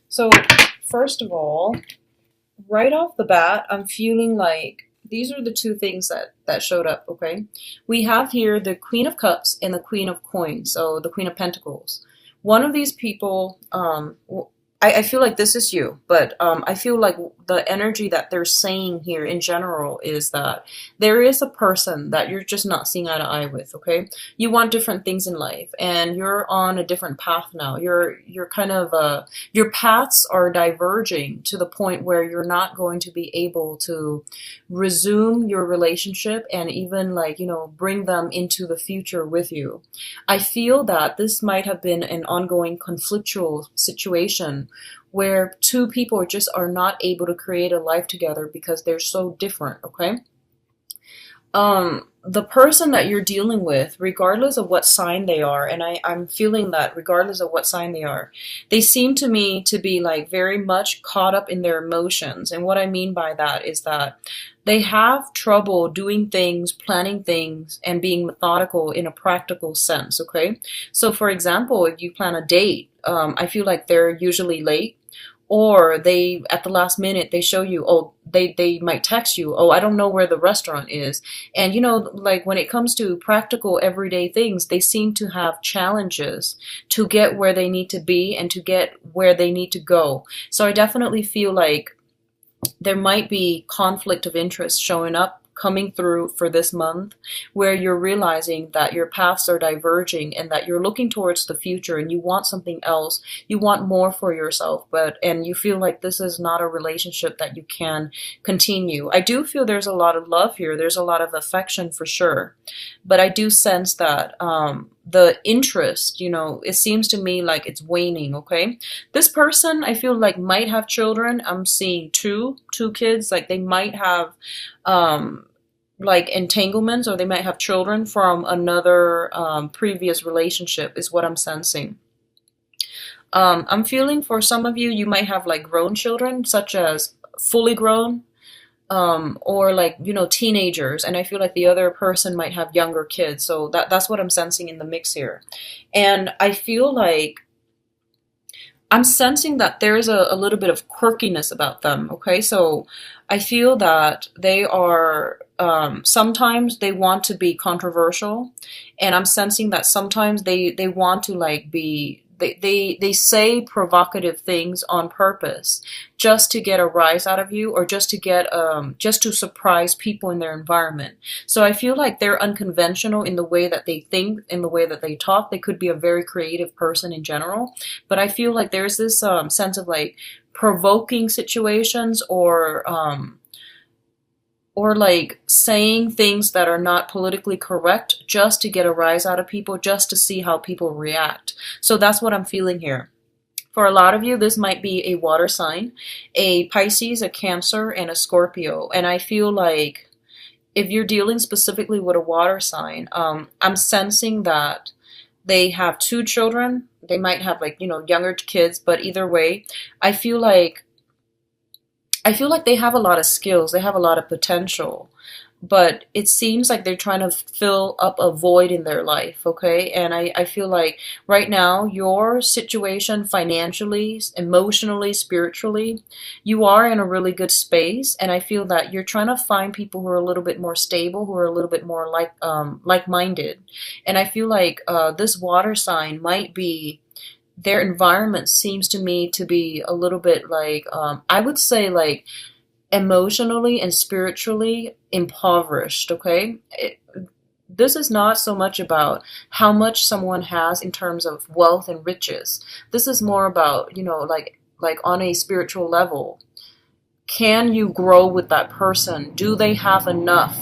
So, first of all, right off the bat, I'm feeling like these are the two things that showed up, okay? We have here the Queen of Cups and the Queen of Coins, so the Queen of Pentacles. One of these people, I feel like this is you, but I feel like the energy that they're saying here in general is that there is a person that you're just not seeing eye to eye with, okay? You want different things in life, and you're on a different path now. You're kind of your paths are diverging to the point where you're not going to be able to resume your relationship and even bring them into the future with you. I feel that this might have been an ongoing conflictual situation where two people just are not able to create a life together because they're so different, okay? The person that you're dealing with, regardless of what sign they are, and I'm feeling that regardless of what sign they are, they seem to me to be like very much caught up in their emotions. And what I mean by that is that they have trouble doing things, planning things, and being methodical in a practical sense, okay? So for example, if you plan a date, I feel like they're usually late, or they at the last minute they show you, oh, they might text you, oh, I don't know where the restaurant is. And like when it comes to practical everyday things, they seem to have challenges to get where they need to be and to get where they need to go. So I definitely feel like there might be conflict of interest showing up, coming through for this month, where you're realizing that your paths are diverging and that you're looking towards the future and you want something else. You want more for yourself, and you feel like this is not a relationship that you can continue. I do feel there's a lot of love here. There's a lot of affection for sure. But I do sense that the interest, it seems to me like it's waning, okay? This person, I feel like, might have children. I'm seeing two kids. Like they might have like entanglements, or they might have children from another previous relationship is what I'm sensing. I'm feeling for some of you, you might have like grown children, such as fully grown, or like teenagers, and I feel like the other person might have younger kids. So that's what I'm sensing in the mix here. And I feel like I'm sensing that there is a little bit of quirkiness about them, okay? So I feel that they are, sometimes they want to be controversial, and I'm sensing that sometimes they want to like be, they say provocative things on purpose just to get a rise out of you, or just to get just to surprise people in their environment. So I feel like they're unconventional in the way that they think, in the way that they talk. They could be a very creative person in general, but I feel like there's this sense of like provoking situations, or like saying things that are not politically correct just to get a rise out of people, just to see how people react. So that's what I'm feeling here. For a lot of you, this might be a water sign, a Pisces, a Cancer, and a Scorpio. And I feel like if you're dealing specifically with a water sign, I'm sensing that they have two children. They might have like, younger kids, but either way, I feel like they have a lot of skills, they have a lot of potential, but it seems like they're trying to fill up a void in their life, okay? And I feel like right now, your situation financially, emotionally, spiritually, you are in a really good space, and I feel that you're trying to find people who are a little bit more stable, who are a little bit more like-minded. And I feel like this water sign might be, their environment seems to me to be a little bit like, I would say like emotionally and spiritually impoverished, okay? This is not so much about how much someone has in terms of wealth and riches. This is more about, like on a spiritual level. Can you grow with that person? Do they have enough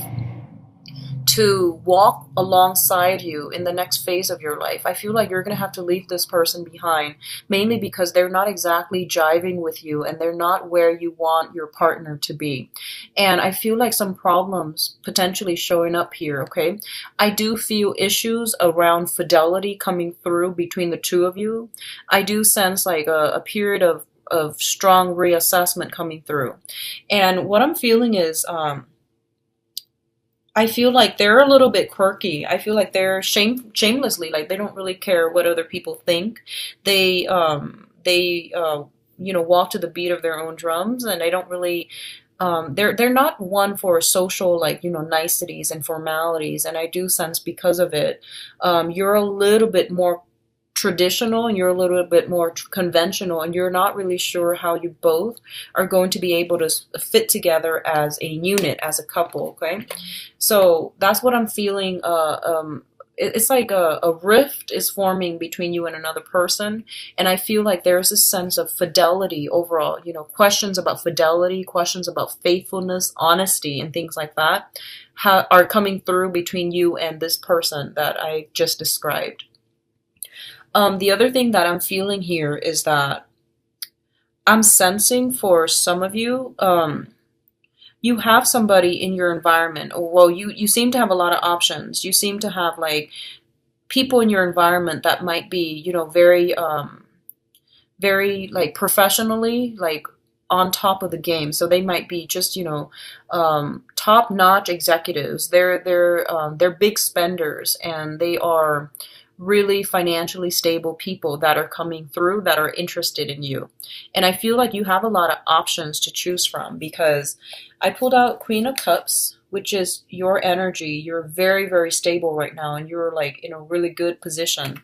to walk alongside you in the next phase of your life? I feel like you're going to have to leave this person behind, mainly because they're not exactly jiving with you, and they're not where you want your partner to be. And I feel like some problems potentially showing up here, okay? I do feel issues around fidelity coming through between the two of you. I do sense like a period of strong reassessment coming through. And what I'm feeling is, I feel like they're a little bit quirky. I feel like they're shamelessly, like they don't really care what other people think. They walk to the beat of their own drums, and they don't really they're not one for social, like, niceties and formalities. And I do sense because of it, you're a little bit more traditional and you're a little bit more conventional, and you're not really sure how you both are going to be able to fit together as a unit, as a couple. Okay, so that's what I'm feeling. It's like a rift is forming between you and another person, and I feel like there's a sense of fidelity overall. Questions about fidelity, questions about faithfulness, honesty, and things like that are coming through between you and this person that I just described. The other thing that I'm feeling here is that I'm sensing for some of you, you have somebody in your environment. Well, you seem to have a lot of options. You seem to have like people in your environment that might be, very, very like professionally, like on top of the game. So they might be just, top notch executives. They're big spenders, and they are really financially stable people that are coming through that are interested in you. And I feel like you have a lot of options to choose from, because I pulled out Queen of Cups, which is your energy. You're very, very stable right now, and you're like in a really good position.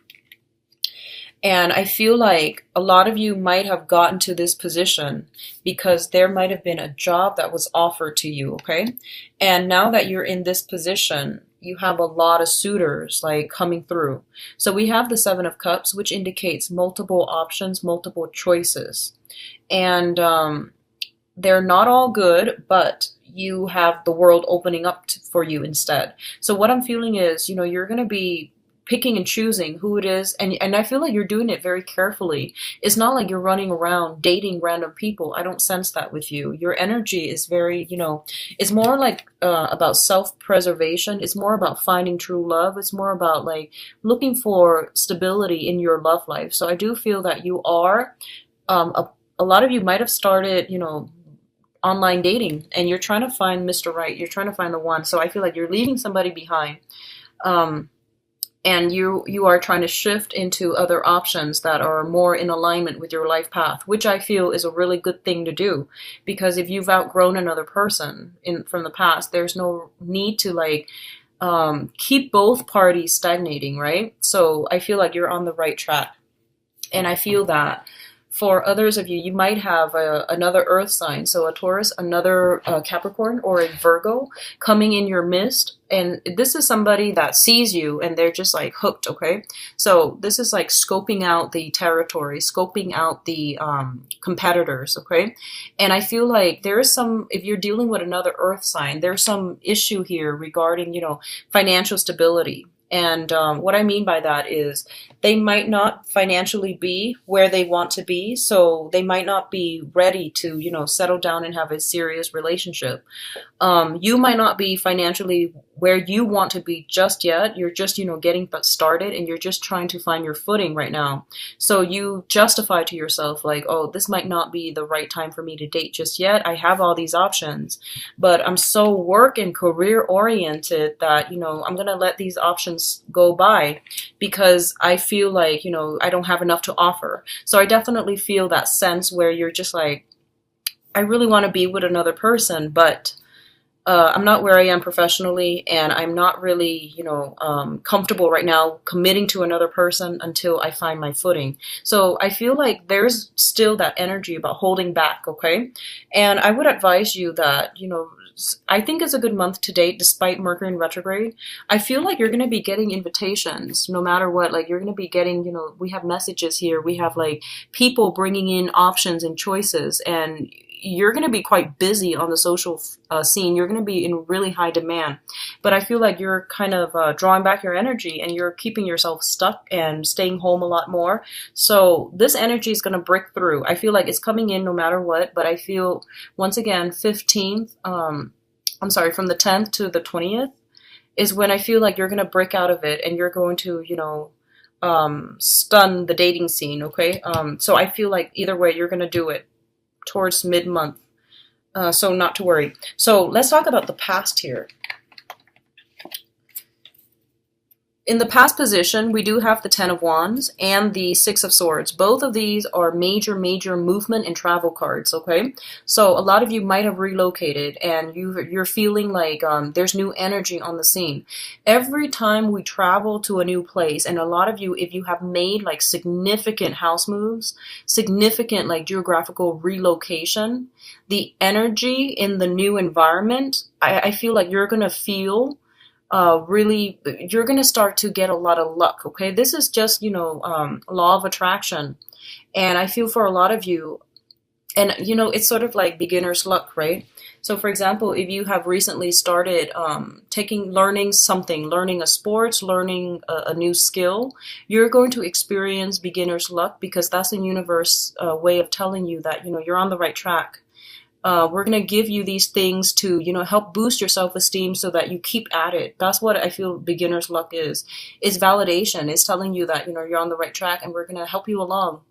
And I feel like a lot of you might have gotten to this position because there might have been a job that was offered to you, okay? And now that you're in this position, you have a lot of suitors like coming through. So we have the Seven of Cups, which indicates multiple options, multiple choices. And they're not all good, but you have the world opening up for you instead. So what I'm feeling is, you're going to be picking and choosing who it is, and I feel like you're doing it very carefully. It's not like you're running around dating random people. I don't sense that with you. Your energy is very, it's more like about self-preservation. It's more about finding true love. It's more about like looking for stability in your love life. So I do feel that you are, a lot of you might have started, online dating, and you're trying to find Mr. Right. You're trying to find the one. So I feel like you're leaving somebody behind. And you are trying to shift into other options that are more in alignment with your life path, which I feel is a really good thing to do. Because if you've outgrown another person from the past, there's no need to like keep both parties stagnating, right? So I feel like you're on the right track. And I feel that for others of you, you might have another earth sign, so a Taurus, another Capricorn, or a Virgo coming in your midst. And this is somebody that sees you and they're just like hooked, okay? So this is like scoping out the territory, scoping out the competitors, okay? And I feel like there is some, if you're dealing with another earth sign, there's some issue here regarding, financial stability. And what I mean by that is they might not financially be where they want to be, so they might not be ready to, settle down and have a serious relationship. You might not be financially where you want to be just yet. You're just, getting started, and you're just trying to find your footing right now. So you justify to yourself like, oh, this might not be the right time for me to date just yet. I have all these options, but I'm so work and career oriented that, I'm going to let these options go by because I feel like, I don't have enough to offer. So I definitely feel that sense where you're just like, I really want to be with another person, but I'm not where I am professionally, and I'm not really, comfortable right now committing to another person until I find my footing. So I feel like there's still that energy about holding back, okay? And I would advise you that, I think it's a good month to date despite Mercury in retrograde. I feel like you're going to be getting invitations no matter what. Like you're going to be getting, we have messages here. We have like people bringing in options and choices, and you're going to be quite busy on the social scene. You're going to be in really high demand. But I feel like you're kind of drawing back your energy, and you're keeping yourself stuck and staying home a lot more. So this energy is going to break through. I feel like it's coming in no matter what. But I feel, once again, 15th, from the 10th to the 20th is when I feel like you're going to break out of it, and you're going to, stun the dating scene, okay? So I feel like either way, you're going to do it towards mid-month. So not to worry. So let's talk about the past here. In the past position, we do have the Ten of Wands and the Six of Swords. Both of these are major movement and travel cards, okay? So a lot of you might have relocated and you're feeling like there's new energy on the scene. Every time we travel to a new place, and a lot of you, if you have made like significant house moves, significant like geographical relocation, the energy in the new environment, I feel like you're going to feel really, you're going to start to get a lot of luck, okay? This is just, law of attraction. And I feel for a lot of you, and, it's sort of like beginner's luck, right? So, for example, if you have recently started learning a sport, learning a new skill, you're going to experience beginner's luck because that's the universe way of telling you that, you're on the right track. We're going to give you these things to, help boost your self-esteem so that you keep at it. That's what I feel beginner's luck is. It's validation. It's telling you that, you're on the right track and we're going to help you along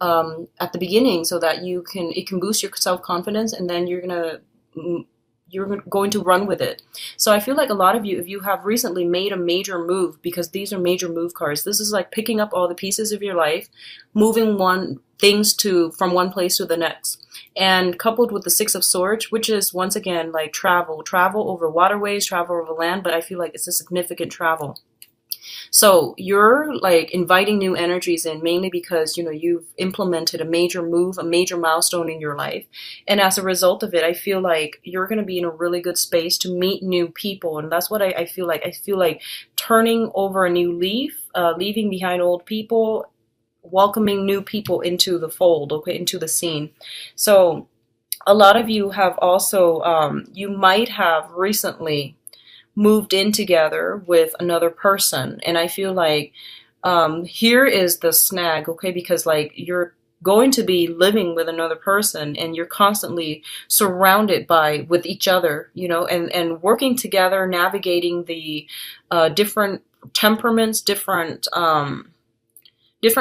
at the beginning so that it can boost your self-confidence and then you're going to run with it. So I feel like a lot of you, if you have recently made a major move, because these are major move cards, this is like picking up all the pieces of your life, moving things from one place to the next. And coupled with the Six of Swords, which is once again like travel over waterways, travel over land, but I feel like it's a significant travel. So you're like inviting new energies in mainly because, you've implemented a major move, a major milestone in your life. And as a result of it, I feel like you're going to be in a really good space to meet new people. And that's what I feel like. I feel like turning over a new leaf, leaving behind old people, welcoming new people into the fold, okay, into the scene. So a lot of you have also, you might have recently moved in together with another person. And I feel like here is the snag, okay, because like you're going to be living with another person and you're constantly surrounded with each other, and working together, navigating the different temperaments, different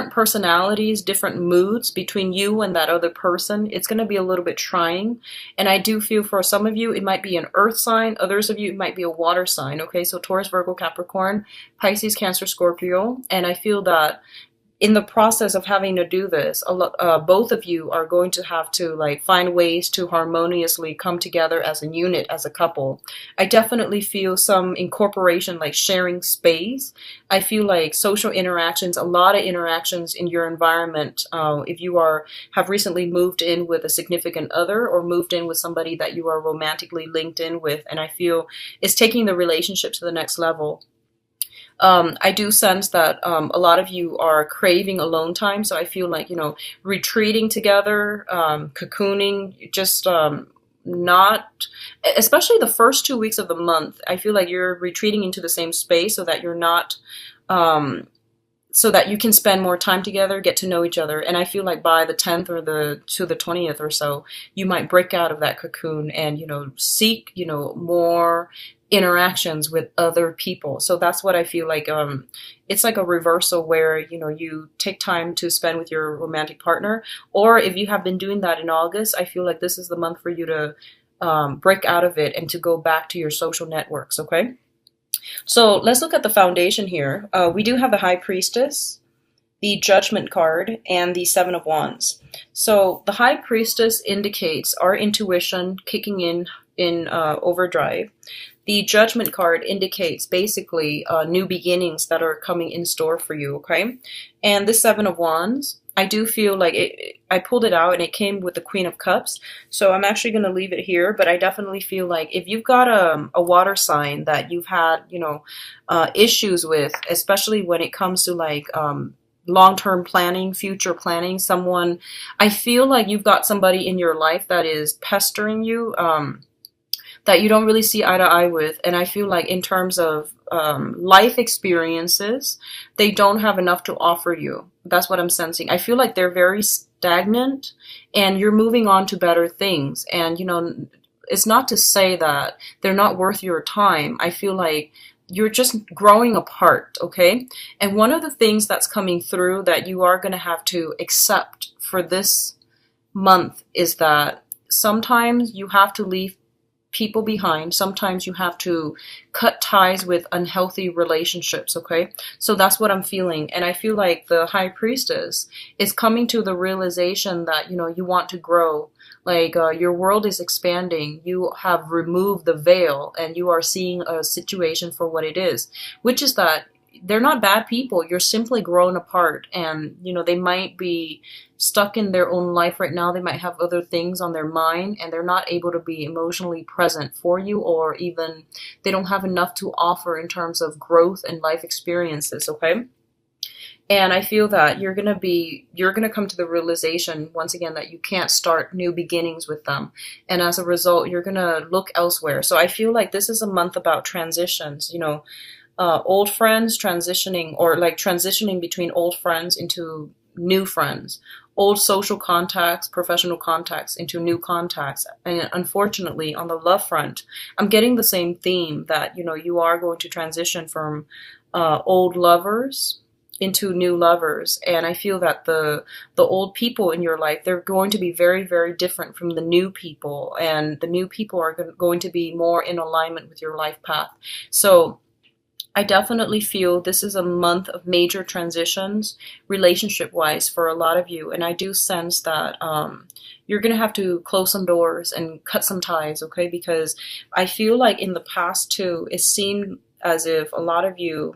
personalities, different moods between you and that other person. It's going to be a little bit trying. And I do feel for some of you, it might be an earth sign. Others of you, it might be a water sign. Okay, so Taurus, Virgo, Capricorn, Pisces, Cancer, Scorpio. And I feel that in the process of having to do this, both of you are going to have to like find ways to harmoniously come together as a unit, as a couple. I definitely feel some incorporation, like sharing space. I feel like social interactions, a lot of interactions in your environment. If you have recently moved in with a significant other or moved in with somebody that you are romantically linked in with, and I feel it's taking the relationship to the next level. I do sense that a lot of you are craving alone time. So I feel like, retreating together, cocooning, just not, especially the first 2 weeks of the month, I feel like you're retreating into the same space so that you're not, so that you can spend more time together, get to know each other. And I feel like by the 10th or to the 20th or so, you might break out of that cocoon and, seek, more interactions with other people. So that's what I feel like. It's like a reversal where, you take time to spend with your romantic partner. Or if you have been doing that in August, I feel like this is the month for you to break out of it and to go back to your social networks. Okay. So let's look at the foundation here. We do have the High Priestess, the Judgment card, and the Seven of Wands. So the High Priestess indicates our intuition kicking in overdrive. The Judgment card indicates basically new beginnings that are coming in store for you, okay? And the Seven of Wands, I do feel like I pulled it out and it came with the Queen of Cups. So I'm actually going to leave it here, but I definitely feel like if you've got a water sign that you've had, issues with, especially when it comes to like long-term planning, future planning, I feel like you've got somebody in your life that is pestering you, that you don't really see eye to eye with. And I feel like in terms of life experiences, they don't have enough to offer you. That's what I'm sensing. I feel like they're very stagnant and you're moving on to better things. And, it's not to say that they're not worth your time. I feel like you're just growing apart, okay? And one of the things that's coming through that you are going to have to accept for this month is that sometimes you have to leave people behind. Sometimes you have to cut ties with unhealthy relationships, okay? So that's what I'm feeling. And I feel like the high priestess is coming to the realization that, you want to grow. Like your world is expanding. You have removed the veil and you are seeing a situation for what it is, which is that they're not bad people. You're simply grown apart, and they might be stuck in their own life right now. They might have other things on their mind, and they're not able to be emotionally present for you, or even they don't have enough to offer in terms of growth and life experiences, okay? And I feel that you're gonna come to the realization once again that you can't start new beginnings with them. And as a result, you're gonna look elsewhere. So I feel like this is a month about transitions, old friends transitioning, or like transitioning between old friends into new friends, old social contacts, professional contacts into new contacts. And unfortunately, on the love front, I'm getting the same theme that, you are going to transition from old lovers into new lovers. And I feel that the old people in your life, they're going to be very, very different from the new people, and the new people are going to be more in alignment with your life path. So I definitely feel this is a month of major transitions relationship wise for a lot of you. And I do sense that you're going to have to close some doors and cut some ties, okay? Because I feel like in the past too, it just seemed as if a lot of you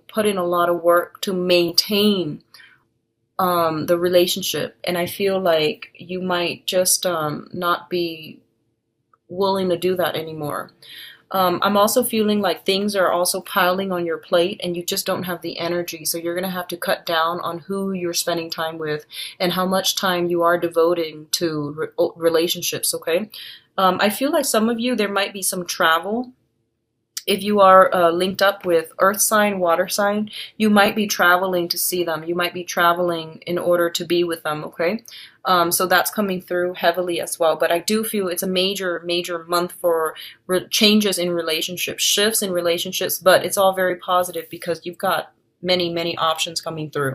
put in a lot of work to maintain the relationship. And I feel like you might just not be willing to do that anymore. I'm also feeling like things are also piling on your plate and you just don't have the energy. So you're going to have to cut down on who you're spending time with and how much time you are devoting to relationships, okay? I feel like some of you, there might be some travel. If you are linked up with earth sign, water sign, you might be traveling to see them. You might be traveling in order to be with them, okay? So that's coming through heavily as well. But I do feel it's a major, major month for changes in relationships, shifts in relationships, but it's all very positive because you've got many, many options coming through.